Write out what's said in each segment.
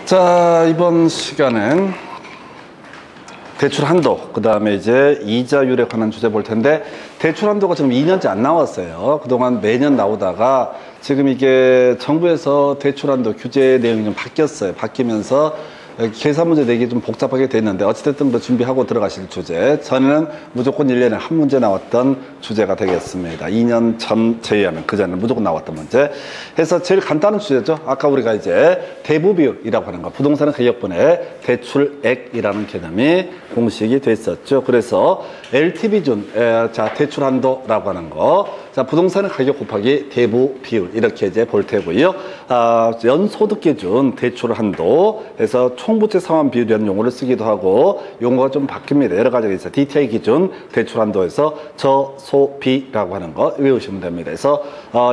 자, 이번 시간엔 대출 한도, 그 다음에 이제 이자율에 관한 주제 볼 텐데, 대출 한도가 지금 2년째 안 나왔어요. 그동안 매년 나오다가 지금 이게 정부에서 대출 한도 규제 내용이 좀 바뀌었어요. 바뀌면서 계산 문제 내기 좀 복잡하게 됐는데, 어찌됐든 그 준비하고 들어가실 주제. 전에는 무조건 1년에 한 문제 나왔던 주제가 되겠습니다. 2년 전 제외하면 그전에는 무조건 나왔던 문제. 그래서 제일 간단한 주제죠. 아까 우리가 이제 대부비율이라고 하는 거, 부동산의 가격분의 대출액이라는 개념이 공식이 됐었죠. 그래서 LTV 기준, 자, 대출 한도라고 하는 거. 자, 부동산의 가격 곱하기 대부 비율 이렇게 이제 볼 테고요. 연소득 기준 대출 한도 해서 총부채 상환 비율이라는 용어를 쓰기도 하고, 용어가 좀 바뀝니다. 여러 가지가 있어요. DTI 기준 대출 한도에서 저소비라고 하는 거 외우시면 됩니다. 그래서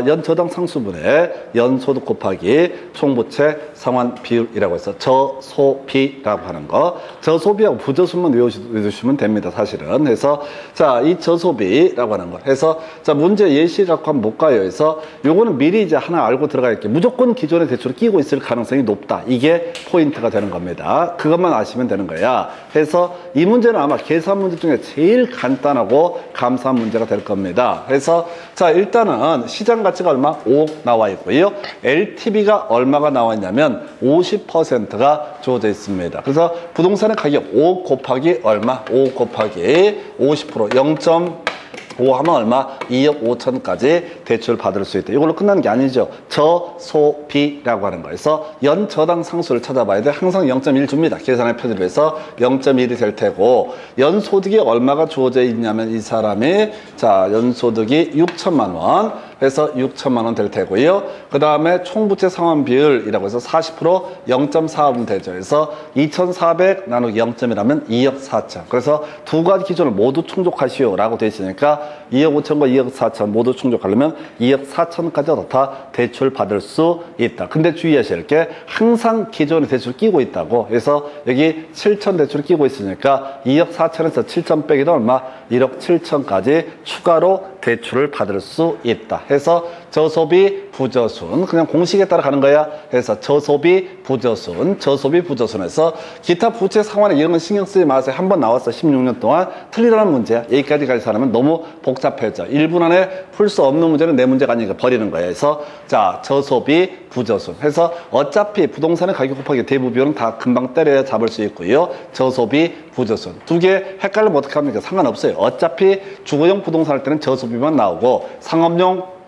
연저당 상수분의 연소득 곱하기 총부채 상환 비율이라고 해서 저소비라고 하는 거. 저소비하고 부저수만 외우시면 됩니다. 사실은. 그래서 자, 이 저소비라고 하는 거 해서 자, 문제 예시 갖고 한번 볼까요? 그래서 요거는 미리 이제 하나 알고 들어갈게. 무조건 기존의 대출을 끼고 있을 가능성이 높다. 이게 포인트가 되는 겁니다. 그것만 아시면 되는 거야. 그래서 이 문제는 아마 계산 문제 중에 제일 간단하고 감사한 문제가 될 겁니다. 그래서 자, 일단은 시장 가치가 얼마? 5억 나와 있고요. LTV가 얼마가 나와 있냐면 50%가 주어져 있습니다. 그래서 부동산의 가격 5억 곱하기 얼마? 5억 곱하기 50% 0.5 하면 얼마? 2억 5천까지 대출 받을 수 있다. 이걸로 끝나는 게 아니죠. 저소비라고 하는 거에서 연저당 상수를 찾아봐야 돼. 항상 0.1 줍니다. 계산의 표준으로 해서 0.1이 될 테고, 연소득이 얼마가 주어져 있냐면 이 사람이 자, 연소득이 6천만 원 해서 6천만 원 될 테고요. 그 다음에 총부채 상환 비율이라고 해서 40% 0.4면 되죠. 그래서 2,400 나누기 0.1하면 2억 4천. 그래서 두 가지 기준을 모두 충족하시오 라고 되어 있으니까 2억 5천과 2억 4천 모두 충족하려면 2억 4천까지 다 대출 받을 수 있다. 근데 주의하실 게 항상 기존의 대출 끼고 있다고. 그래서 여기 7천 대출 끼고 있으니까 2억 4천에서 7천 빼기도 얼마? 1억 7천까지 추가로 대출을 받을 수 있다. 해서 저소비 부저순, 그냥 공식에 따라 가는 거야. 그래서 저소비 부저순, 저소비 부저순에서 기타 부채 상환에 이런 건 신경 쓰지 마세요. 한 번 나왔어. 16년 동안 틀리라는 문제야. 여기까지 가면 너무 복잡해져. 1분 안에 풀 수 없는 문제는 내 문제가 아니니까 버리는 거예요. 그래서 자, 저소비 부저순 해서 어차피 부동산의 가격 곱하기 대부 비율은 다 금방 때려야 잡을 수 있고요. 저소비 부저순 두 개 헷갈리면 어떻게 합니까? 상관없어요. 어차피 주거용 부동산 할 때는 저소비만 나오고, 상업용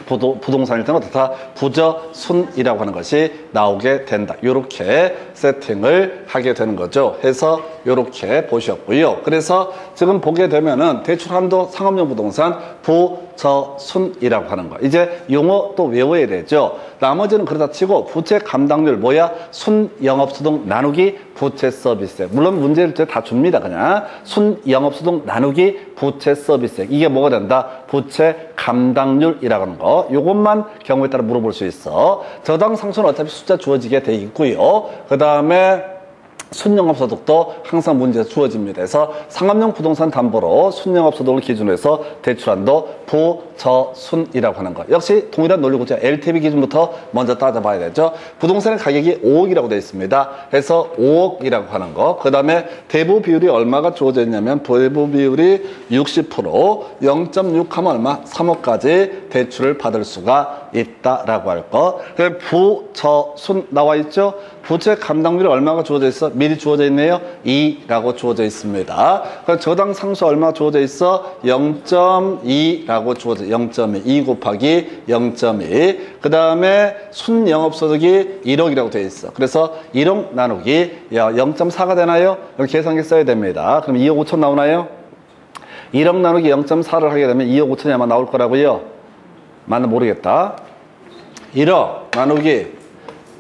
부동산일 때는 다 부저순이라고 하는 것이 나오게 된다. 이렇게 세팅을 하게 되는 거죠. 해서 이렇게 보셨고요. 그래서 지금 보게 되면은 대출 한도 상업용 부동산 부저순이라고 하는 거. 이제 용어 또 외워야 되죠. 나머지는 그러다 치고 부채 감당률 뭐야? 순영업소득 나누기 부채 서비스액. 물론 문제를 다 줍니다. 그냥 순영업소득 나누기 부채 서비스액. 이게 뭐가 된다? 부채 감당률이라고 하는 거. 요것만 경우에 따라 물어볼 수 있어. 저당 상수는 어차피 숫자 주어지게 돼 있고요. 그 다음에 순영업소득도 항상 문제에서 주어집니다. 그래서 상업용 부동산 담보로 순영업소득을 기준으로 해서 대출한도 부저순이라고 하는 것. 역시 동일한 논리 구조 LTV 기준부터 먼저 따져봐야 되죠. 부동산의 가격이 5억이라고 되어 있습니다. 그래서 5억이라고 하는 거. 그 다음에 대부 비율이 얼마가 주어져 있냐면 대부 비율이 60% 0.6 하면 얼마? 3억까지 대출을 받을 수가 있다라고 할 거. 부저순 나와 있죠. 부채 감당률이 얼마가 주어져 있어? 미리 주어져 있네요. 2라고 주어져 있습니다. 저당 상수 얼마 주어져 있어? 0.2라고 주어져 0.2. 2 곱하기 0.2. 그 다음에 순영업소득이 1억이라고 되어 있어. 그래서 1억 나누기 0.4가 되나요? 여기 계산기 써야 됩니다. 그럼 2억 5천 나오나요? 1억 나누기 0.4를 하게 되면 2억 5천이 아마 나올 거라고요. 맞나 모르겠다. 1억 나누기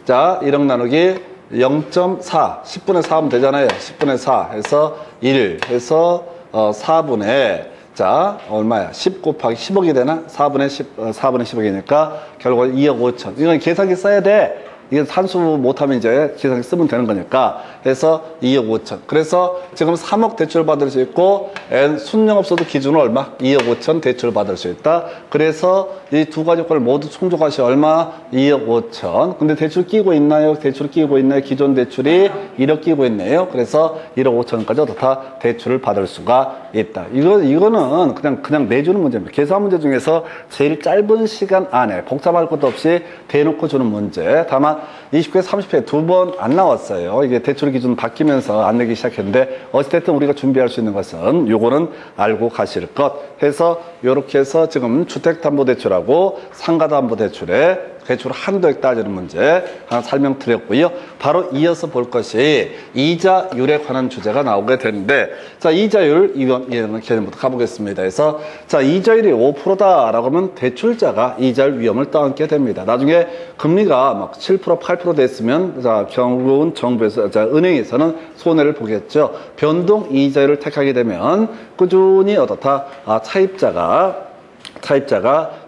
자, 1억 나누기 0.4, 10분의 4 하면 되잖아요. 10분의 4 해서 1 해서 4분의 자, 얼마야? 10 곱하기 10억이 되나? 4분의 10, 4분의 10억이니까 결국 2억 5천. 이건 계산기 써야 돼. 이게 산수 못하면 이제 계산기 쓰면 되는 거니까. 해서 2억 5천. 그래서 지금 3억 대출 받을 수 있고, 순영업소도 기준은 얼마? 2억 5천 대출 받을 수 있다. 그래서 이 두 가지 걸 모두 충족하시 얼마? 2억 5천. 근데 대출 끼고 있나요? 대출 끼고 있나요? 기존 대출이 1억 끼고 있네요. 그래서 1억 5천까지 다 대출을 받을 수가 있다. 이거는 그냥 내주는 문제입니다. 계산 문제 중에서 제일 짧은 시간 안에 복잡할 것도 없이 대놓고 주는 문제. 다만 29회, 30회 두 번 안 나왔어요. 이게 대출 기준 바뀌면서 안 내기 시작했는데 어찌됐든 우리가 준비할 수 있는 것은 요거는 알고 가실 것 해서 요렇게 해서 지금 주택담보대출하고 상가담보대출에 대출 한도액 따지는 문제 하나 설명드렸고요. 바로 이어서 볼 것이 이자율에 관한 주제가 나오게 되는데, 자, 이자율 이런 개념부터 가보겠습니다. 그래서 자, 이자율이 5%다라고 하면 대출자가 이자율 위험을 떠안게 됩니다. 나중에 금리가 막 7%, 8% 됐으면 자, 결국은 정부에서 은행에서는 손해를 보겠죠. 변동 이자율을 택하게 되면 꾸준히 어떻다? 차입자가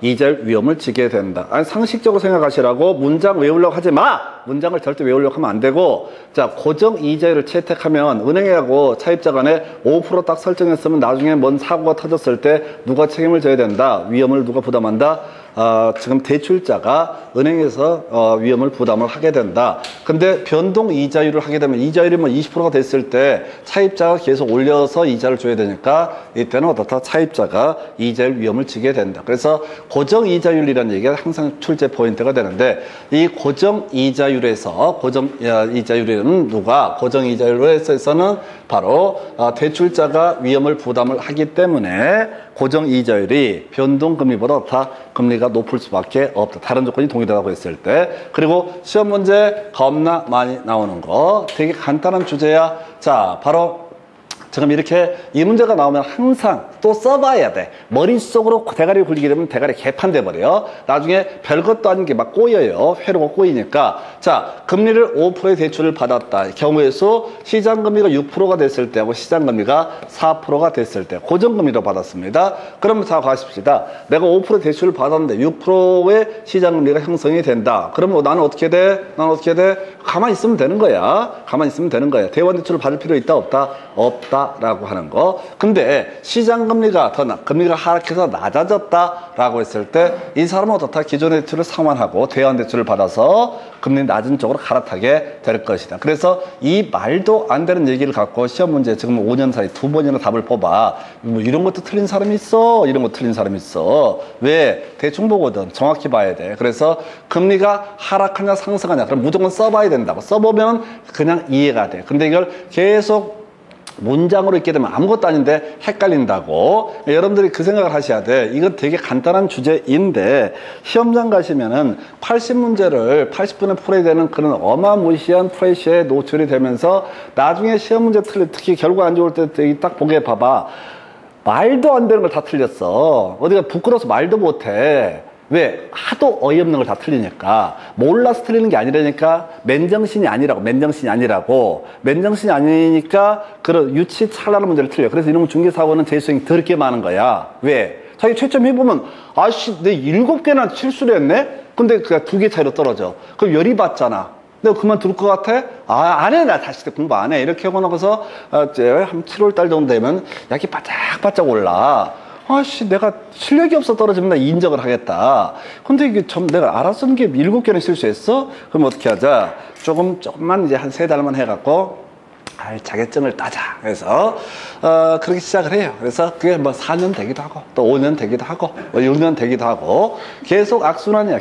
이자율 위험을 지게 된다. 아니, 상식적으로 생각하시라고 문장 외우려고 하지 마! 문장을 절대 외우려고 하면 안 되고, 자, 고정 이자율을 채택하면 은행하고 차입자 간에 5% 딱 설정했으면 나중에 뭔 사고가 터졌을 때 누가 책임을 져야 된다. 위험을 누가 부담한다. 지금 대출자가 은행에서 위험을 부담을 하게 된다. 근데 변동 이자율을 하게 되면 이자율이 뭐 20%가 됐을 때 차입자가 계속 올려서 이자를 줘야 되니까 이때는 어떻다? 차입자가 이자율 위험을 지게 된다. 그래서 고정 이자율이라는 얘기가 항상 출제 포인트가 되는데, 이 고정 이자율에서 고정 이자율은 누가? 고정 이자율에서는 바로 대출자가 위험을 부담을 하기 때문에 고정 이자율이 변동금리보다 다 금리가 높을 수밖에 없다. 다른 조건이 동일하다고 했을 때. 그리고 시험 문제 겁나 많이 나오는 거 되게 간단한 주제야. 자, 바로 지금 이렇게 이 문제가 나오면 항상 또 써봐야 돼. 머릿속으로 대가리 굴리게 되면 대가리 개판돼 버려요. 나중에 별것도 아닌 게 막 꼬여요. 회로가 꼬이니까. 자, 금리를 5%의 대출을 받았다. 경우의 수 시장금리가 6%가 됐을 때하고 시장금리가 4%가 됐을 때 고정금리로 받았습니다. 그러면 자, 가십시다. 내가 5% 대출을 받았는데 6%의 시장금리가 형성이 된다. 그러면 나는 어떻게 돼? 가만히 있으면 되는 거야. 대환대출을 받을 필요 있다? 없다라고 하는 거. 근데 시장금리가 금리가 하락해서 낮아졌다라고 했을 때 이 사람은 어떻다? 기존의 대출을 상환하고 대환대출을 받아서 금리 낮은 쪽으로 갈아타게 될 것이다. 그래서 이 말도 안 되는 얘기를 갖고 시험 문제 지금 5년 사이 2번이나 답을 뽑아. 뭐 이런 것도 틀린 사람이 있어. 왜? 대충 보거든. 정확히 봐야 돼. 그래서 금리가 하락하냐 상승하냐. 그럼 무조건 써봐야 된다고. 써보면 그냥 이해가 돼. 근데 이걸 계속 문장으로 읽게 되면 아무것도 아닌데 헷갈린다고. 여러분들이 그 생각을 하셔야 돼. 이건 되게 간단한 주제인데 시험장 가시면은 80문제를 80분에 풀어야 되는 그런 어마무시한 프레셔에 노출이 되면서 나중에 시험 문제 특히 결과 안 좋을 때 딱 보게 봐봐. 말도 안 되는 걸 다 틀렸어. 어디가 부끄러워서 말도 못해. 왜? 하도 어이없는 걸 다 틀리니까. 몰라서 틀리는 게 아니라니까. 맨정신이 아니니까 그런 유치찬란한 문제를 틀려. 그래서 이런 중개사고는 재수생이 더럽게 많은 거야. 왜? 자기 채점 해보면 아씨 내 7개나 실수를 했네? 근데 그냥 2개 차이로 떨어져. 그럼 열이 받잖아. 내가 그만둘 것 같아? 안 해. 나 다시 공부 안 해. 이렇게 하고 나서 한 7월달 정도 되면 약이 바짝바짝 올라. 아씨, 내가 실력이 없어 떨어지면 나 인정을 하겠다. 근데 이게 내가 알아쓰는 게 7개는 실수했어? 그럼 어떻게 하자? 조금만 이제 한 3달만 해갖고, 자격증을 따자. 그래서, 그렇게 시작을 해요. 그래서 그게 뭐 4년 되기도 하고, 또 5년 되기도 하고, 뭐 6년 되기도 하고, 계속 악순환이야,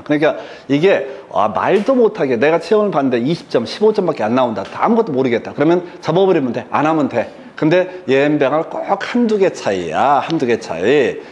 그러니까 이게, 말도 못하게 내가 시험을 봤는데 20점, 15점밖에 안 나온다. 아무것도 모르겠다. 그러면 접어버리면 돼. 안 하면 돼. 근데 예행병을 꼭 한두 개 차이야.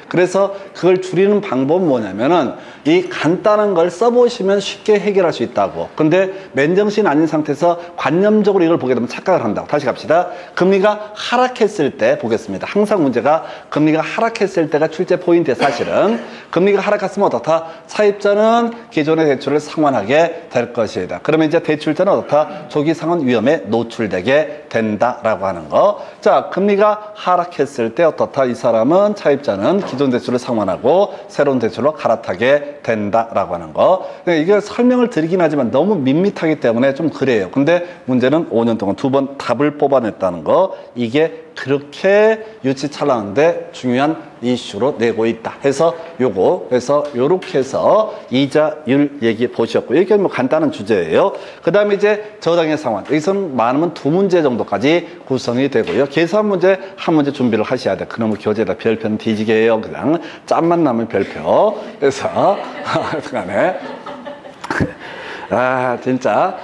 그래서 그걸 줄이는 방법은 뭐냐면은 이 간단한 걸 써보시면 쉽게 해결할 수 있다고. 근데 맨정신 아닌 상태에서 관념적으로 이걸 보게 되면 착각을 한다고. 다시 갑시다. 금리가 하락했을 때 보겠습니다. 항상 문제가 금리가 하락했을 때가 출제 포인트에 사실은 금리가 하락했으면 어떻다? 차입자는 기존의 대출을 상환하게 될 것이다. 그러면 이제 대출자는 어떻다? 조기 상환 위험에 노출되게 된다라고 하는 거. 자, 금리가 하락했을 때 어떻다? 이 사람은 차입자는 기존 대출을 상환하고 새로운 대출로 갈아타게 된다라고 하는 거. 이게 설명을 드리긴 하지만 너무 밋밋하기 때문에 좀 그래요. 근데 문제는 5년 동안 2번 답을 뽑아냈다는 거. 이게 그렇게 유치찬란한데 중요한 이슈로 내고 있다 해서 그래서 요렇게 해서 이자율 얘기 보셨고, 이게 뭐 간단한 주제예요. 그 다음에 이제 저당의 상환, 여기서는 많으면 2문제 정도까지 구성이 되고요. 계산 문제 한 문제 준비를 하셔야 돼. 그놈의 교재에다 별표는 뒤지게 해요. 그냥 짬만 나면 별표. 그래서 하여튼간에 진짜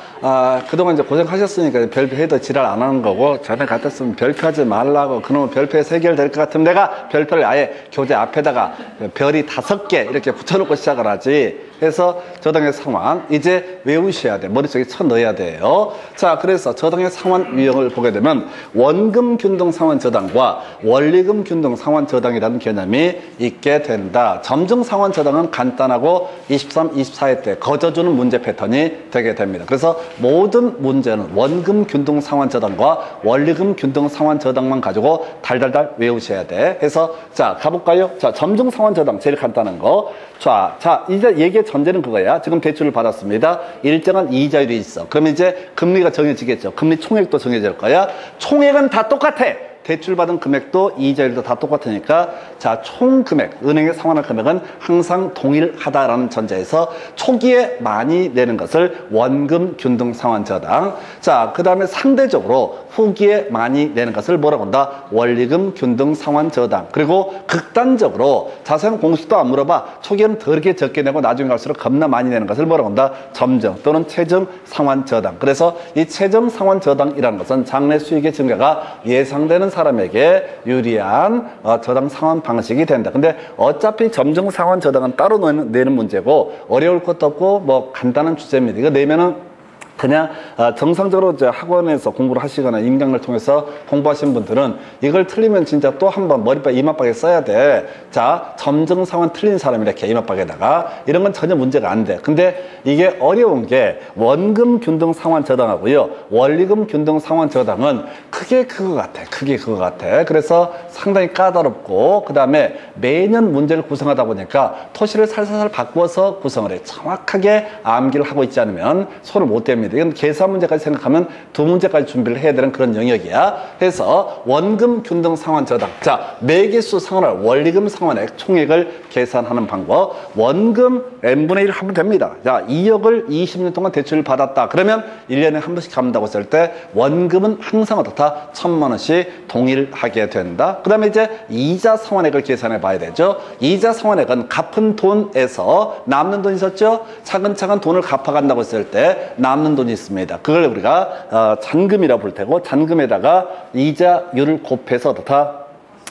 그동안 이제 고생하셨으니까 별표 해도 지랄 안 하는 거고, 전에 같았으면 별표하지 말라고, 그놈은 별표에서 해결될 것 같으면 내가 별표를 아예 교재 앞에다가 별이 5개 이렇게 붙여놓고 시작을 하지. 그래서 저당의 상환 이제 외우셔야 돼. 머릿속에 쳐 넣어야 돼요. 자, 그래서 저당의 상환 유형을 보게 되면 원금 균등 상환 저당과 원리금 균등 상환 저당이라는 개념이 있게 된다. 점증 상환 저당은 간단하고 23, 24회 때 거저주는 문제 패턴이 되게 됩니다. 그래서 모든 문제는 원금 균등 상환 저당과 원리금 균등 상환 저당만 가지고 달달달 외우셔야 돼. 해서 자, 가볼까요? 자, 점증 상환 저당 제일 간단한 거. 자, 이제 얘기의 전제는 그거야. 지금 대출을 받았습니다. 일정한 이자율이 있어. 그럼 이제 금리가 정해지겠죠. 금리 총액도 정해질 거야. 총액은 다 똑같아. 대출받은 금액도 이자율도 다 똑같으니까, 자, 총 금액, 은행에 상환할 금액은 항상 동일하다라는 전제에서 초기에 많이 내는 것을 원금 균등 상환 저당. 자, 그 다음에 상대적으로 후기에 많이 내는 것을 뭐라고 한다? 원리금 균등 상환 저당. 그리고 극단적으로 자세한 공식도 안 물어봐. 초기에는 더럽게 적게 내고 나중에 갈수록 겁나 많이 내는 것을 뭐라고 한다? 점증 또는 최정 상환 저당. 그래서 이 최정 상환 저당이라는 것은 장래 수익의 증가가 예상되는 사람에게 유리한 저당 상환 방식이 된다. 근데 어차피 점증 상환 저당은 따로 내는 문제고 어려울 것도 없고 뭐 간단한 주제입니다. 이거 내면은 그냥 정상적으로 이제 학원에서 공부를 하시거나 인강을 통해서 공부하신 분들은 이걸 틀리면 진짜 또 한 번 머리빨 이마박에 써야 돼. 자, 점증 상환 틀린 사람이 이렇게 이마박에다가 이런 건 전혀 문제가 안 돼. 근데 이게 어려운 게 원금 균등 상환 저당하고요, 원리금 균등 상환 저당은 크게 그거 같아. 그래서 상당히 까다롭고, 그 다음에 매년 문제를 구성하다 보니까 토시를 살살살 바꿔서 구성을 해. 정확하게 암기를 하고 있지 않으면 손을 못 댑니다. 이건 계산 문제까지 생각하면 2문제까지 준비를 해야 되는 그런 영역이야. 그래서 원금 균등 상환 저당. 자, 매개수 상환할 원리금 상환액 총액을 계산하는 방법. 원금 n분의 1 하면 됩니다. 자, 2억을 20년 동안 대출을 받았다. 그러면 1년에 한 번씩 갚는다고 했을 때 원금은 항상 어떻다? 1,000만 원씩 동일하게 된다. 그 다음에 이제 이자 상환액을 계산해 봐야 되죠. 이자 상환액은 갚은 돈에서 남는 돈 있었죠? 차근차근 돈을 갚아간다고 했을 때 남는 돈이 있습니다. 그걸 우리가 잔금이라고 부를 테고, 잔금에다가 이자율을 곱해서 어떻다?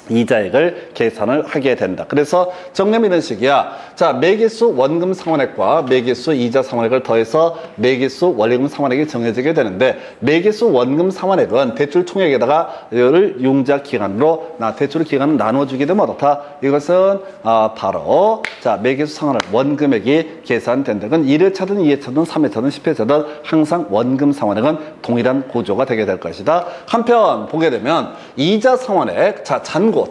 이자액을 계산을 하게 된다. 그래서 정리하면 이런 식이야. 자, 매개수 원금 상환액과 매개수 이자 상환액을 더해서 매개수 원리금 상환액이 정해지게 되는데, 매개수 원금 상환액은 대출 총액에다가 이를 융자 기간으로 대출 기간을 나눠주게 되면 어떻다? 이것은 바로 자, 매개수 상환액 원금액이 계산된다. 그건 1회차든 2회차든 3회차든 10회차든 항상 원금 상환액은 동일한 구조가 되게 될 것이다. 한편 보게 되면 이자 상환액, 자,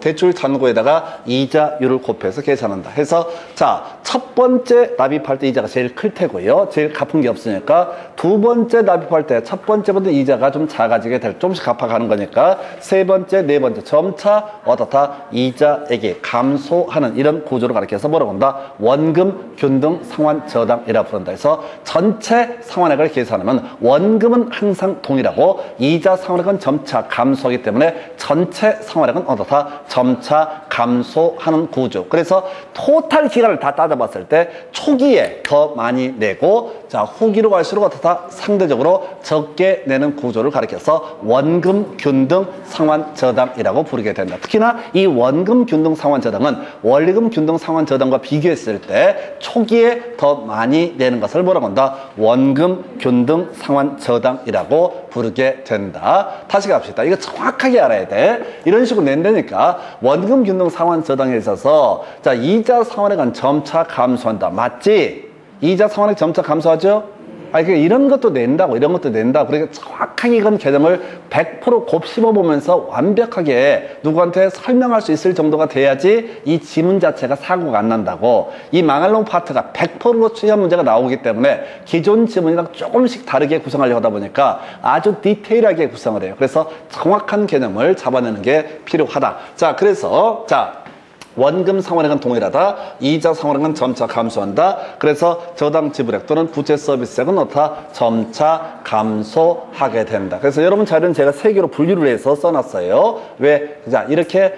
대출 잔고에다가 이자율을 곱해서 계산한다. 해서 자, 첫 번째 납입할 때 이자가 제일 클 테고요. 제일 갚은 게 없으니까 두 번째 납입할 때 첫 번째보다 이자가 좀 작아지게 될, 조금씩 갚아가는 거니까 세 번째, 네 번째 점차 어떻다? 이자액이 감소하는 이런 구조를 가리켜서 뭐라고 한다? 원금 균등 상환 저당이라고 부른다. 해서 전체 상환액을 계산하면 원금은 항상 동일하고 이자 상환액은 점차 감소하기 때문에 전체 상환액은 어떻다? 점차 감소하는 구조. 그래서 토탈 기간을 다 따져봤을 때 초기에 더 많이 내고, 자, 후기로 갈수록 어떻다? 상대적으로 적게 내는 구조를 가리켜서 원금 균등 상환 저당이라고 부르게 된다. 특히나 이 원금 균등 상환 저당은 원리금 균등 상환 저당과 비교했을 때 초기에 더 많이 내는 것을 뭐라고 한다? 원금 균등 상환 저당이라고 부르게 된다. 다시 갑시다. 이거 정확하게 알아야 돼. 이런 식으로 낸다니까. 원금 균등 상환 저당에 있어서 자, 이자 상환액은 점차 감소한다. 맞지? 이자 상환액 점차 감소하죠? 아니, 이런 것도 낸다고, 이런 것도 낸다고. 그러니까 정확하게 이건 개념을 100% 곱씹어 보면서 완벽하게 누구한테 설명할 수 있을 정도가 돼야지 이 지문 자체가 사고가 안 난다고. 이 망할롱 파트가 100%로 추리한 문제가 나오기 때문에 기존 지문이랑 조금씩 다르게 구성하려고 하다 보니까 아주 디테일하게 구성을 해요. 그래서 정확한 개념을 잡아내는 게 필요하다. 자, 그래서, 자, 원금 상환액은 동일하다. 이자 상환액은 점차 감소한다. 그래서 저당 지불액 또는 부채 서비스액은 어떻다? 점차 감소하게 된다. 그래서 여러분 자료는 제가 세 개로 분류를 해서 써놨어요. 왜? 자, 이렇게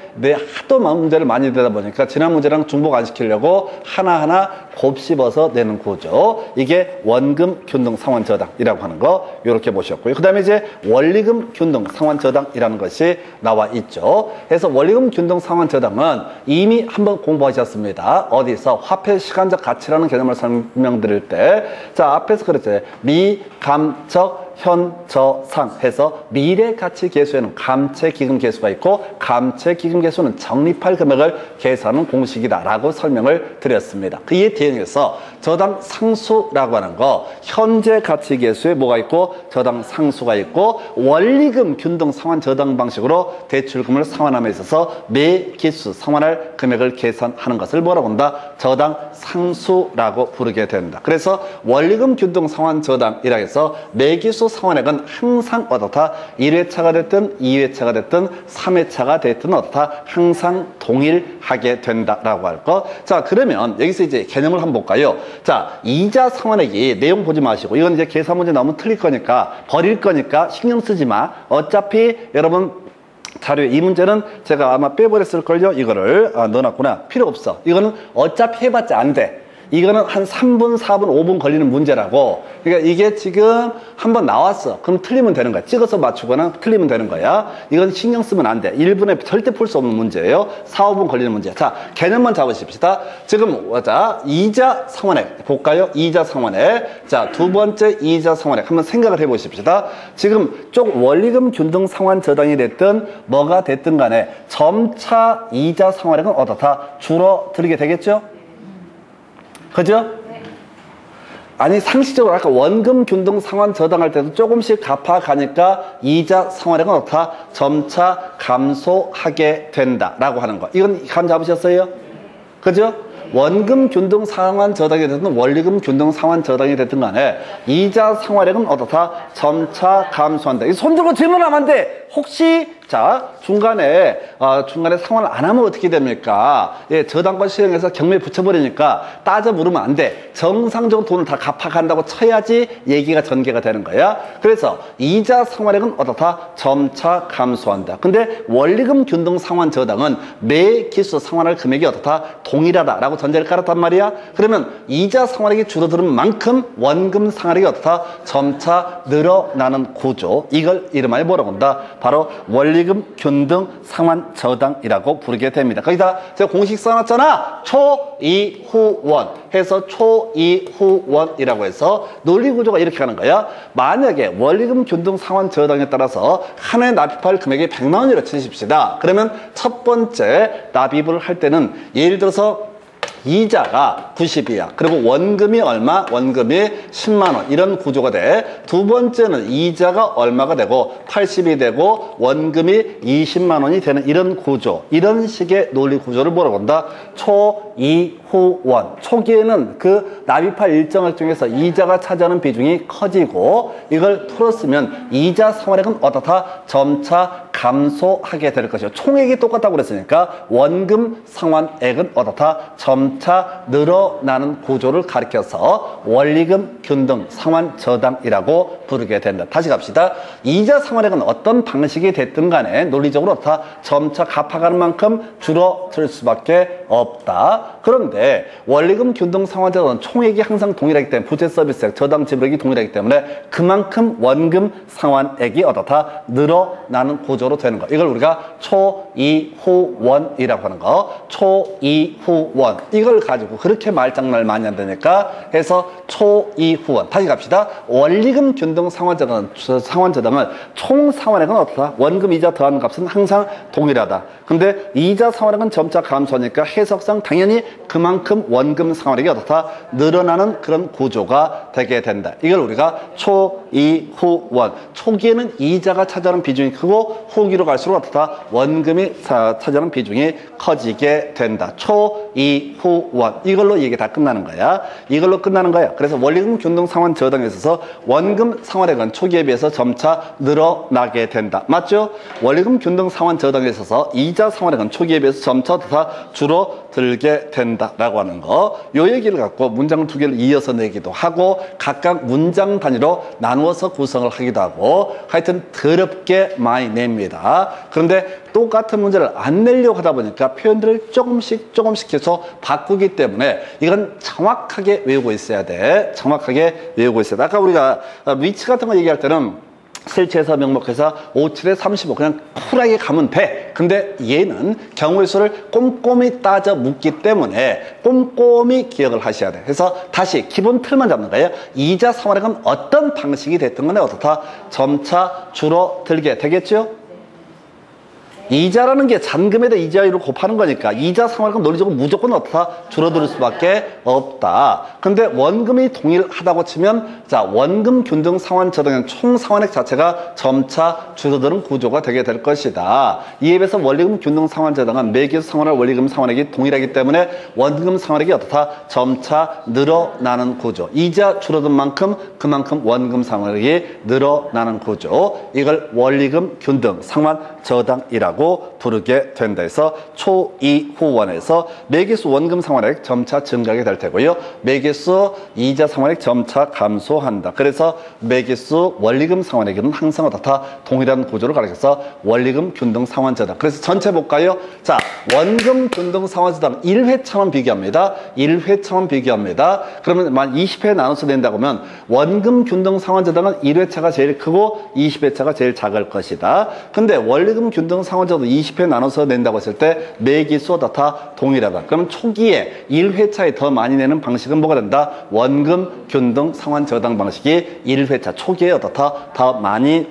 하도 문제를 많이 내다 보니까 지난 문제랑 중복 안 시키려고 하나하나 곱씹어서 내는 구조. 이게 원금 균등 상환 저당이라고 하는 거 이렇게 보셨고요. 그 다음에 이제 원리금 균등 상환 저당이라는 것이 나와 있죠. 그래서 원리금 균등 상환 저당은 이미 한번 공부하셨습니다. 어디서? 화폐 시간적 가치라는 개념을 설명드릴 때, 자, 앞에서 그랬죠. 미감적 현저상 해서 미래 가치 계수에는 감채 기금 계수가 있고 감채 기금 계수는 적립할 금액을 계산하는 공식이다라고 설명을 드렸습니다. 그에 대응해서 저당 상수라고 하는 거 현재 가치 계수에 뭐가 있고 저당 상수가 있고 원리금 균등 상환 저당 방식으로 대출금을 상환함에 있어서 매기수 상환할 금액을 계산하는 것을 뭐라고 한다? 저당 상수라고 부르게 된다. 그래서 원리금 균등 상환 저당이라 해서 매기수 상환액은 항상 어떻다? 1회차가 됐든 2회차가 됐든 3회차가 됐든 어떻다? 항상 동일하게 된다라고 할 거. 자, 그러면 여기서 이제 개념을 한번 볼까요? 자, 이자 상환액이 내용 보지 마시고 이건 이제 계산 문제 나오면 틀릴 거니까 버릴 거니까 신경 쓰지 마. 어차피 여러분 자료에 이 문제는 제가 아마 빼버렸을걸요? 이거를 넣어놨구나. 필요 없어. 이거는 어차피 해봤자 안 돼. 이거는 한 3분, 4분, 5분 걸리는 문제라고. 그러니까 이게 지금 한번 나왔어. 그럼 틀리면 되는 거야. 찍어서 맞추거나 틀리면 되는 거야. 이건 신경 쓰면 안 돼. 1분에 절대 풀 수 없는 문제예요. 4, 5분 걸리는 문제야. 자, 개념만 잡으십시다. 지금, 자, 이자 상환액. 볼까요? 이자 상환액. 자, 두 번째 이자 상환액. 한번 생각을 해 보십시다. 지금 쪽 원리금 균등 상환 저당이 됐든 뭐가 됐든 간에 점차 이자 상환액은 어떻다? 줄어들게 되겠죠? 그죠? 네. 아니 상식적으로 아까 원금 균등 상환 저당할 때도 조금씩 갚아가니까 이자 상환액은 어떻다? 점차 감소하게 된다라고 하는 거. 이건 감 잡으셨어요? 그죠? 원금 균등 상환 저당이 됐든 원리금 균등 상환 저당이 됐든 간에 이자 상환액은 어떻다? 점차 감소한다. 이 손들고 질문하면 안 돼. 혹시 자 중간에 상환을 안 하면 어떻게 됩니까? 예, 저당권 실행해서 경매에 붙여버리니까 따져 물으면 안 돼. 정상적으로 돈을 다 갚아간다고 쳐야지 얘기가 전개가 되는 거야. 그래서 이자 상환액은 어떻다? 점차 감소한다. 근데 원리금 균등 상환 저당은 매 기수 상환할 금액이 어떻다? 동일하다라고 전제를 깔았단 말이야. 그러면 이자 상환액이 줄어드는 만큼 원금 상환액이 어떻다? 점차 늘어나는 구조. 이걸 이름하여 뭐라고 한다? 바로 원리금 균등 상환 저당이라고 부르게 됩니다. 거기다 제가 공식 써놨잖아. 초이후원 해서 초이후원이라고 해서 논리 구조가 이렇게 가는 거야. 만약에 원리금 균등 상환 저당에 따라서 한 해 납입할 금액이 100만 원이라고 치십시다. 그러면 첫 번째 납입을 할 때는 예를 들어서 이자가 90이야. 그리고 원금이 얼마? 원금이 10만 원. 이런 구조가 돼. 두 번째는 이자가 얼마가 되고 80이 되고 원금이 20만 원이 되는 이런 구조. 이런 식의 논리 구조를 뭐라고 한다? 초이후원. 초기에는 그 납입할 일정을 통해서 이자가 차지하는 비중이 커지고 이걸 풀었으면 이자 상환액은 어떻다? 점차 감소하게 될 것이요. 총액이 똑같다고 그랬으니까 원금 상환액은 어떻다? 점차 늘어나는 구조를 가리켜서 원리금 균등 상환 저당이라고 부르게 된다. 다시 갑시다. 이자 상환액은 어떤 방식이 됐든 간에 논리적으로 어떻다? 점차 갚아가는 만큼 줄어들 수밖에 없다. 그런데 원리금 균등 상환 저당은 총액이 항상 동일하기 때문에 부채 서비스액, 저당 지불액이 동일하기 때문에 그만큼 원금 상환액이 어떻다? 늘어나는 구조로 정도로 되는 거. 이걸 우리가 초이후원이라고 하는 거. 초이후원. 이걸 가지고 그렇게 말장난을 많이 한다니까 해서 초이후원. 다시 갑시다. 원리금 균등 상환저당은 총 상환액은 어떻다? 원금 이자 더하는 값은 항상 동일하다. 근데 이자 상환액은 점차 감소하니까 해석상 당연히 그만큼 원금 상환액이 어떻다? 늘어나는 그런 구조가 되게 된다. 이걸 우리가 초이후원. 초기에는 이자가 차지하는 비중이 크고 후기로 갈수록 어떻다? 원금이 차지하는 비중이 커지게 된다. 초이후원. 이걸로 얘기 다 끝나는 거야. 이걸로 끝나는 거야. 그래서 원리금 균등 상환 저당에 있어서 원금 상환액은 초기에 비해서 점차 늘어나게 된다. 맞죠? 원리금 균등 상환 저당에 있어서 이자 상환액은 초기에 비해서 점차 다 줄어들게 된다라고 하는 거. 요 얘기를 갖고 문장을 두 개를 이어서 내기도 하고 각각 문장 단위로 나누어서 구성을 하기도 하고 하여튼 더럽게 많이 냅니다. 그런데 똑같은 문제를 안 내려고 하다 보니까 표현들을 조금씩 해서 바꾸기 때문에 이건 정확하게 외우고 있어야 돼. 정확하게 외우고 있어야 돼. 아까 우리가 위치 같은 거 얘기할 때는 실체에서 명목해서 57에 35 그냥 쿨하게 가면 돼. 근데 얘는 경우의 수를 꼼꼼히 따져 묻기 때문에 꼼꼼히 기억을 하셔야 돼. 그래서 다시 기본 틀만 잡는 거예요. 이자 상환액은 어떤 방식이 됐든 간에 어떻다? 점차 줄어들게 되겠죠? 이자라는 게 잔금에 대해 이자율을 곱하는 거니까 이자 상환액은 논리적으로 무조건 어떻다? 줄어들 수밖에 없다. 근데 원금이 동일하다고 치면 자 원금 균등 상환 저당은 총 상환액 자체가 점차 줄어드는 구조가 되게 될 것이다. 이에 비해서 원리금 균등 상환 저당은 매기에서 상환할 원리금 상환액이 동일하기 때문에 원금 상환액이 어떻다? 점차 늘어나는 구조. 이자 줄어든 만큼 그만큼 원금 상환액이 늘어나는 구조. 이걸 원리금 균등 상환 저당이라고 부르게 된다 해서 초이후원에서 매기수 원금 상환액 점차 증가하게 될 테고요. 매기수 이자 상환액 점차 감소한다. 그래서 매기수 원리금 상환액은 항상 어떻다? 동일한 구조를 가리켜서 원리금 균등 상환저당. 그래서 전체 볼까요? 자, 원금 균등 상환저당 1회차만 비교합니다. 1회차만 비교합니다. 그러면 만 20회 나눠서 낸다고 하면 원금 균등 상환저당은 1회차가 제일 크고 20회차가 제일 작을 것이다. 근데 원리금 균등 상환저당 20회 나눠서 낸다고 했을 때 매기수 다 동일하다. 그러면 초기에 1회차에 더 많이 내는 방식은 뭐가 된다? 원금 균등 상환 저당 방식이 1회차 초기에 어떻다? 더 많이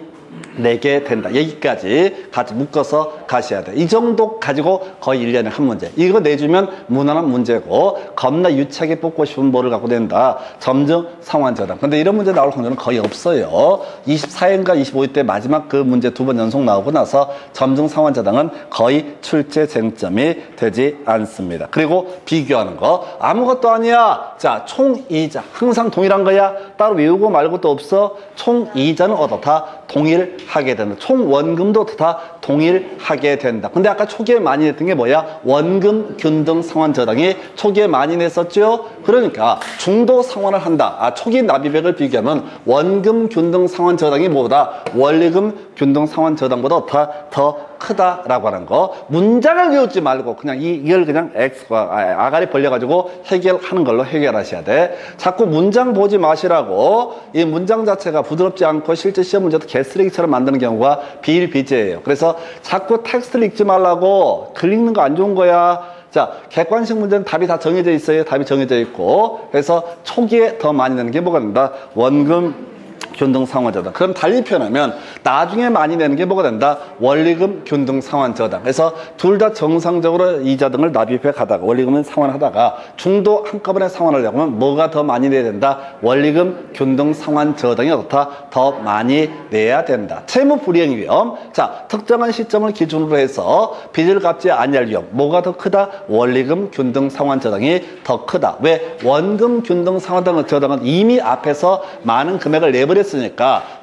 내게 된다. 여기까지 같이 묶어서 가셔야 돼. 이 정도 가지고 거의 1년에 한 문제. 이거 내주면 무난한 문제고 겁나 유치하게 뽑고 싶은 뭐를 갖고 낸다. 점증 상환 저당. 근데 이런 문제 나올 확률은 거의 없어요. 24회인가 25회 때 마지막 그 문제 두 번 연속 나오고 나서 점증 상환 저당은 거의 출제 쟁점이 되지 않습니다. 그리고 비교하는 거 아무것도 아니야. 자, 총이자 항상 동일한 거야. 따로 외우고 말고 또 없어. 총이자는 어떻다? 동일하게 된다. 총 원금도 다 동일하게 된다. 근데 아까 초기에 많이 냈던 게 뭐야? 원금 균등 상환 저당이 초기에 많이 냈었죠? 그러니까 중도 상환을 한다. 초기 납입액을 비교하면 원금 균등 상환 저당이 뭐보다 원리금 균등 상환 저당보다 더 크다라고 하는 거. 문장을 외우지 말고 그냥 이걸 그냥 X과 아가리 벌려가지고 해결하는 걸로 해결하셔야 돼. 자꾸 문장 보지 마시라고. 이 문장 자체가 부드럽지 않고 실제 시험 문제도 개쓰레기처럼 만드는 경우가 비일비재해요. 그래서 자꾸 텍스트를 읽지 말라고. 글 읽는 거 안 좋은 거야. 자, 객관식 문제는 답이 다 정해져 있어요. 답이 정해져 있고. 그래서 초기에 더 많이 내는 게 뭐가 된다? 원금 균등 상환 저당. 그럼 달리 표현하면 나중에 많이 내는 게 뭐가 된다? 원리금 균등 상환 저당. 그래서 둘 다 정상적으로 이자 등을 납입해 가다가 원리금은 상환하다가 중도 한꺼번에 상환하려고 하면 뭐가 더 많이 내야 된다? 원리금 균등 상환 저당이 어떻다? 더 많이 내야 된다. 채무 불이행 위험. 자, 특정한 시점을 기준으로 해서 빚을 갚지 아니할 위험. 뭐가 더 크다? 원리금 균등 상환 저당이 더 크다. 왜? 원금 균등 상환 저당은 이미 앞에서 많은 금액을 내버렸으니까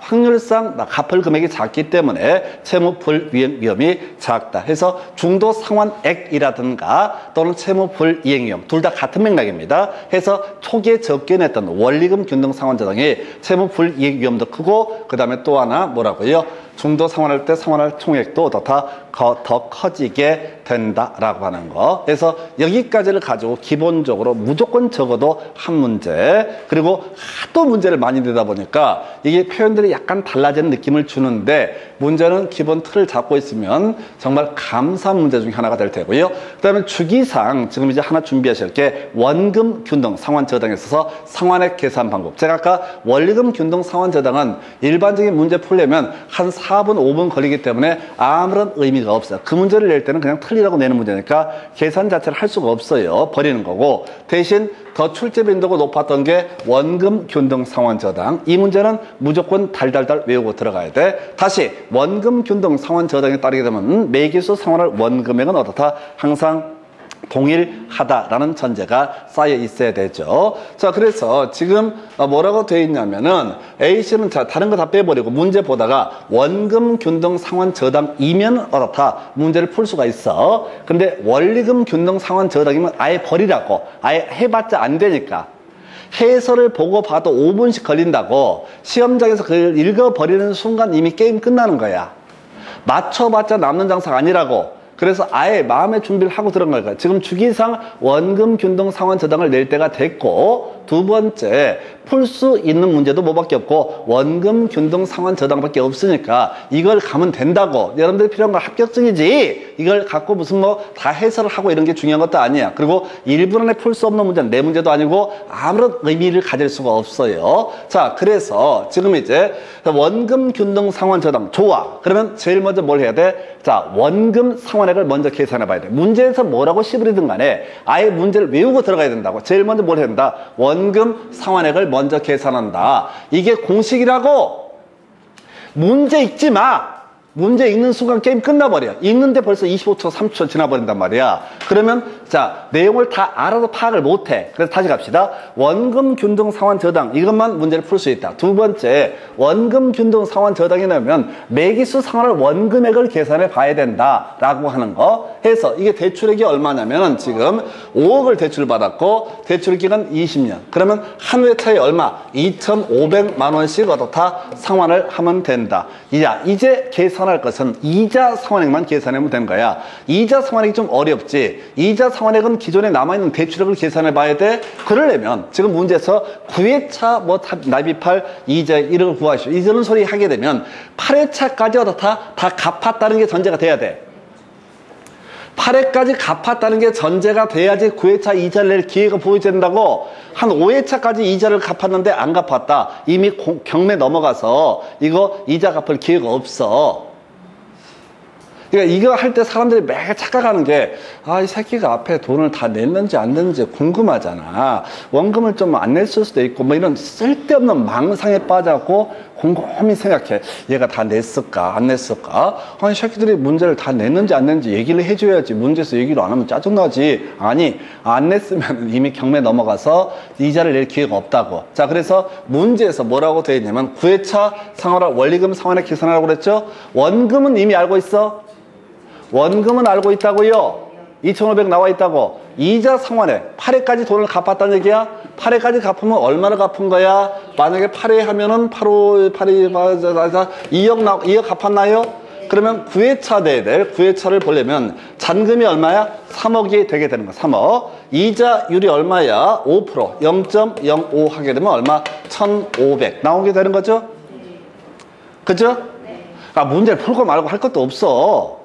확률상 갚을 금액이 작기 때문에 채무 불이행 위험이 작다. 해서 중도 상환액이라든가 또는 채무 불이행 위험 둘 다 같은 맥락입니다. 해서 초기에 적게 냈던 원리금 균등 상환 저당이 채무 불이행 위험도 크고 그 다음에 또 하나 뭐라고요? 중도 상환할 때 상환할 총액도 더 커지게 된다라고 하는 거. 그래서 여기까지를 가지고 기본적으로 무조건 적어도 한 문제, 그리고 하도 문제를 많이 내다 보니까 이게 표현들이 약간 달라지는 느낌을 주는데, 문제는 기본 틀을 잡고 있으면 정말 감사한 문제 중에 하나가 될 테고요. 그 다음에 주기상 지금 이제 하나 준비하실 게 원금 균등 상환 저당에 있어서 상환액 계산 방법. 제가 아까 원리금 균등 상환 저당은 일반적인 문제 풀려면 한 4분 5분 걸리기 때문에 아무런 의미가 없어요. 그 문제를 낼 때는 그냥 틀리라고 내는 문제니까 계산 자체를 할 수가 없어요. 버리는 거고, 대신 더 출제 빈도가 높았던 게 원금 균등 상환 저당. 이 문제는 무조건 달달달 외우고 들어가야 돼. 다시 원금 균등 상환 저당에 따르게 되면 매기수 상환할 원금액은 어떻다? 항상 동일하다라는 전제가 쌓여 있어야 되죠. 자, 그래서 지금 뭐라고 되어 있냐면은 A씨는 자, 다른 거 다 빼버리고 문제 보다가 원금 균등 상환 저당이면 어떻다? 문제를 풀 수가 있어. 근데 원리금 균등 상환 저당이면 아예 버리라고. 아예 해봤자 안 되니까. 해설을 보고 봐도 5분씩 걸린다고. 시험장에서 그걸 읽어버리는 순간 이미 게임 끝나는 거야. 맞춰봤자 남는 장사가 아니라고. 그래서 아예 마음의 준비를 하고 들어간 거예요. 지금 주기상 원금 균등 상환 저당을 낼 때가 됐고, 두 번째 풀 수 있는 문제도 뭐밖에 없고 원금 균등 상환 저당밖에 없으니까 이걸 가면 된다고. 여러분들이 필요한 건 합격증이지, 이걸 갖고 무슨 뭐 다 해설을 하고 이런 게 중요한 것도 아니야. 그리고 1분 안에 풀 수 없는 문제는 내 문제도 아니고 아무런 의미를 가질 수가 없어요. 자, 그래서 지금 이제 원금 균등 상환 저당 좋아. 그러면 제일 먼저 뭘 해야 돼? 자, 원금 상환액을 먼저 계산해 봐야 돼. 문제에서 뭐라고 씹으리든 간에 아예 문제를 외우고 들어가야 된다고. 제일 먼저 뭘 해야 된다? 원금 상환액을 먼저 계산한다. 이게 공식이라고. 문제 읽지 마. 문제 읽는 순간 게임 끝나버려. 읽는데 벌써 25초, 30초 지나버린단 말이야. 그러면 자, 내용을 다 알아도 파악을 못해. 그래서 다시 갑시다. 원금 균등 상환 저당, 이것만 문제를 풀 수 있다. 두 번째, 원금 균등 상환 저당이 나오면 매기수 상환할 원금액을 계산해 봐야 된다라고 하는 거 해서, 이게 대출액이 얼마냐면 지금 5억을 대출받았고 대출 기간 20년. 그러면 한 회차에 얼마? 2,500만 원씩 어떻다? 상환을 하면 된다. 이제 계산할 것은 이자 상환액만 계산하면 된 거야. 이자 상환액이 좀 어렵지. 이자 상환액은 기존에 남아있는 대출액을 계산해 봐야 돼. 그러려면 지금 문제에서 9회차 뭐 납입할 이자 이런 걸 구하시오. 이런 소리 하게 되면 8회차까지 어떻다? 다 갚았다는 게 전제가 돼야 돼. 8회까지 갚았다는 게 전제가 돼야지 9회차 이자를 낼 기회가 보여진다고. 한 5회차까지 이자를 갚았는데 안 갚았다. 이미 경매 넘어가서 이거 이자 갚을 기회가 없어. 그러니까 이거 할 때 사람들이 매일 착각하는 게, 이 새끼가 앞에 돈을 다 냈는지 안 냈는지 궁금하잖아. 원금을 좀 안 냈을 수도 있고, 뭐 이런 쓸데없는 망상에 빠져갖고 곰곰이 생각해. 얘가 다 냈을까, 안 냈을까? 아니, 새끼들이 문제를 다 냈는지 안 냈는지 얘기를 해줘야지. 문제에서 얘기를 안 하면 짜증나지. 아니, 안 냈으면 이미 경매 넘어가서 이자를 낼 기회가 없다고. 자, 그래서 문제에서 뭐라고 되어 있냐면 9회차 상환할 원리금 상환액 계산하라고 그랬죠? 원금은 이미 알고 있어. 원금은 알고 있다고요. 2,500 나와 있다고. 이자 상환액 8회까지 돈을 갚았다는 얘기야. 8회까지 갚으면 얼마를 갚은 거야? 만약에 8회 하면은 8회 2억 갚았나요? 그러면 9회차 돼야 돼. 9회차를 보려면 잔금이 얼마야? 3억이 되게 되는 거야. 3억. 이자율이 얼마야? 5%. 0.05 하게 되면 얼마? 1,500 나오게 되는 거죠? 그죠? 문제를 풀고 말고 할 것도 없어.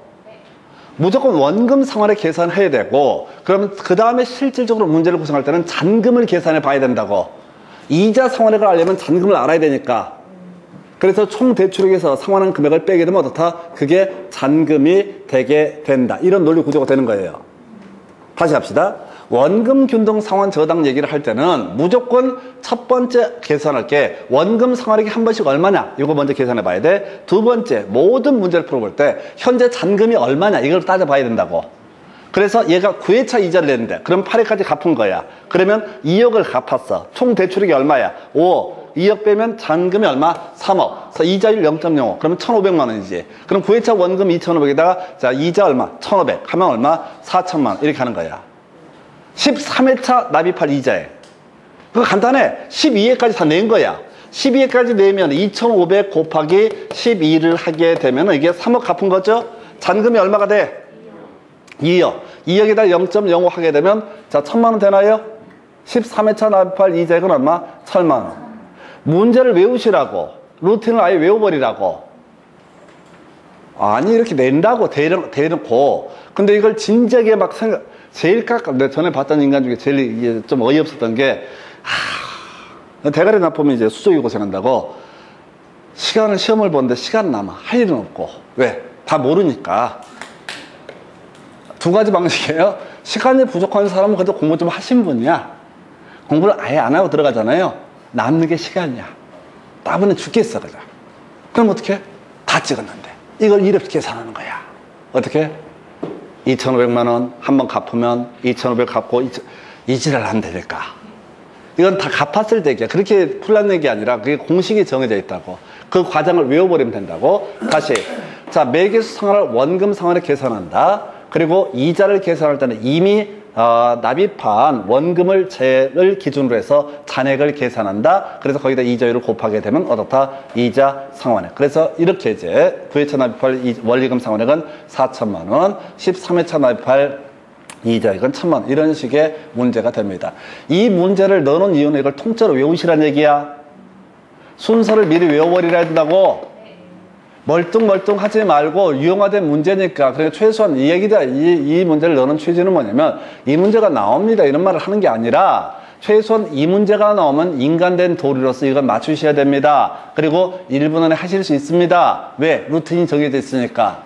무조건 원금 상환액 계산해야 되고, 그러면 그 다음에 실질적으로 문제를 구성할 때는 잔금을 계산해 봐야 된다고. 이자 상환액을 알려면 잔금을 알아야 되니까. 그래서 총 대출액에서 상환한 금액을 빼게 되면 어떻다? 그게 잔금이 되게 된다. 이런 논리 구조가 되는 거예요. 다시 갑시다. 원금 균등 상환 저당 얘기를 할 때는 무조건 첫 번째 계산할 게 원금 상환액이 한 번씩 얼마냐, 이거 먼저 계산해 봐야 돼. 두 번째, 모든 문제를 풀어볼 때 현재 잔금이 얼마냐, 이걸 따져봐야 된다고. 그래서 얘가 9회차 이자를 냈는데 그럼 8회까지 갚은 거야. 그러면 2억을 갚았어. 총 대출액이 얼마야? 5억. 2억 빼면 잔금이 얼마? 3억. 이자율 0.05. 그러면 1,500만 원이지. 그럼 9회차 원금 2,500에다가 자, 이자 얼마? 1,500 하면 얼마? 4,000만 원. 이렇게 하는 거야. 13회차 납입할 이자에. 그거 간단해. 12회까지 다 낸 거야. 12까지 내면 2,500 곱하기 12를 하게 되면 이게 3억 갚은 거죠? 잔금이 얼마가 돼? 2억. 2억에다 0.05 하게 되면 자 1,000만 원 되나요? 13회차 납입할 이자액은 얼마? 1,000만 원. 문제를 외우시라고. 루틴을 아예 외워버리라고. 아니 이렇게 낸다고 대놓고. 근데 이걸 진지하게 막 생각. 제일 내가 전에 봤던 인간 중에 제일 이게 좀 어이없었던 게 대가리 나쁘면 이제 수족이 고생한다고. 시험을 보는데 시간 남아. 할 일은 없고. 왜? 다 모르니까. 두 가지 방식이에요. 시간이 부족한 사람은 그래도 공부 좀 하신 분이야. 공부를 아예 안 하고 들어가잖아요. 남는 게 시간이야. 따분해 죽겠어, 그죠? 그럼 어떻게? 다 찍었는데. 이걸 이렇게 계산하는 거야. 어떻게? 2,500만 원 한 번 갚으면 2,500 갚고 이지랄 안 되니까. 이건 다 갚았을 때 얘기야. 그렇게 풀란 얘기 아니라 그게 공식이 정해져 있다고. 그 과정을 외워버리면 된다고. 다시. 자, 매개수 상환을 원금 상환에 계산한다. 그리고 이자를 계산할 때는 이미 납입한 원금을 기준으로 해서 잔액을 계산한다. 그래서 거기다 이자율을 곱하게 되면 어떻다? 이자 상환액. 그래서 이렇게 이제 9회차 납입할 원리금 상환액은 4천만 원, 13회차 납입할 이자액은 1,000만 원. 이런 식의 문제가 됩니다. 이 문제를 넣어놓은 이유는 이걸 통째로 외우시란 얘기야. 순서를 미리 외워버리라 한다고. 멀뚱멀뚱하지 말고 유용화된 문제니까. 그러니까 최소한 이 얘기다. 이 문제를 넣는 취지는 뭐냐면 이 문제가 나옵니다 이런 말을 하는 게 아니라 최소한 이 문제가 나오면 인간된 도리로서 이걸 맞추셔야 됩니다. 그리고 1분 안에 하실 수 있습니다. 왜? 루틴이 정해져 있으니까.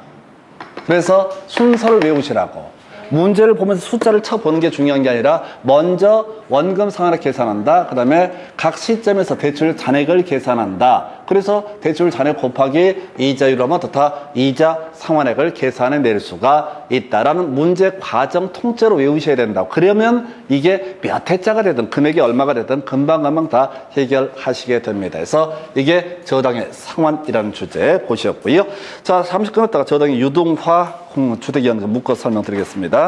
그래서 순서를 외우시라고. 문제를 보면서 숫자를 쳐보는 게 중요한 게 아니라 먼저 원금 상환을 계산한다. 그 다음에 각 시점에서 대출 잔액을 계산한다. 그래서 대출 잔액 곱하기 이자율로 하면 어떻다? 이자 상환액을 계산해 낼 수가 있다라는 문제 과정 통째로 외우셔야 된다. 그러면 이게 몇 회자가 되든 금액이 얼마가 되든 금방금방 다 해결하시게 됩니다. 그래서 이게 저당의 상환이라는 주제 보셨고요. 자, 잠시 끊었다가 저당의 유동화 주택연금 묶어 설명드리겠습니다.